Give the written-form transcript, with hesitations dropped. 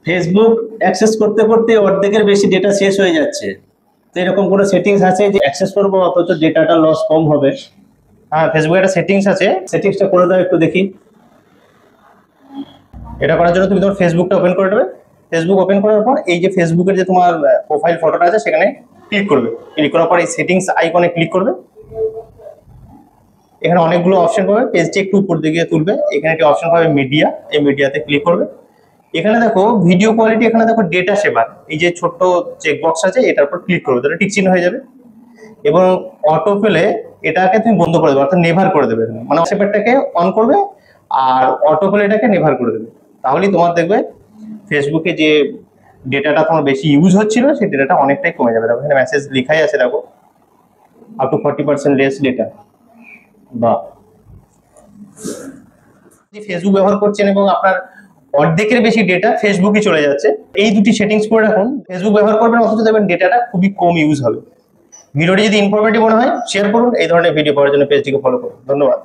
Facebook access করতে করতে অর্ধেকের বেশি ডেটা শেষ হয়ে যাচ্ছে। তো এরকম কোনো সেটিংস আছে যে অ্যাক্সেস করবো অথচ ডেটাটা লস কম হবে? হ্যাঁ, ফেসবুকে একটা সেটিংস আছে, সেটিংসটা করে দাও একটু দেখি। এটা করার জন্য তুমি তোমার ফেসবুকটা ওপেন করে নেবে। ফেসবুক ওপেন করার পর এই যে ফেসবুকের যে তোমার প্রোফাইল ফটোটা আছে সেখানে ক্লিক করবে। ক্লিক করার পর এই সেটিংস আইকনে ক্লিক করবে। এখানে অনেকগুলো অপশন পাবে, পেজটি একটু উপর দিকে তুলবে, এখানে একটি অপশন পাবে মিডিয়া, এই মিডিয়াতে ক্লিক করবে। এখানে দেখো ভিডিও কোয়ালিটি, এখানে দেখো ডেটা সেভার, এই যে ছোট্ট চেক বক্স আছে এটার উপর ক্লিক করবে, তাহলে টিক চিহ্ন হয়ে যাবে। এবং অটো পেলে এটাকে তুমি বন্ধ করে দেবে, অর্থাৎ নেভার করে দেবে, মানে সেভারটাকে অন করবে আর অটো পেলে এটাকে নেভার করে দেবে। তাহলেই তোমার দেখবে ফেসবুকে যে ডেটাটা তোমার বেশি ইউজ হচ্ছিল সেই ডেটাটা অনেকটাই কমে যাবে। দেখো এখানে মেসেজ লেখাই আছে, দেখো আপ টু 40% লেস ডেটা। বা ফেসবুক ব্যবহার করছেন এবং আপনার অর্ধেকের বেশি ডেটা ফেসবুকই চলে যাচ্ছে, এই দুটি সেটিংস করে রাখুন। ফেসবুক ব্যবহার করবেন অথচ দেখবেন ডেটাটা খুবই কম ইউজ হবে। ভিডিওটি যদি ইনফরমেটিভ মনে হয় শেয়ার করুন। এই ধরনের ভিডিও পাওয়ার জন্য পেজটিকে ফলো করুন। ধন্যবাদ।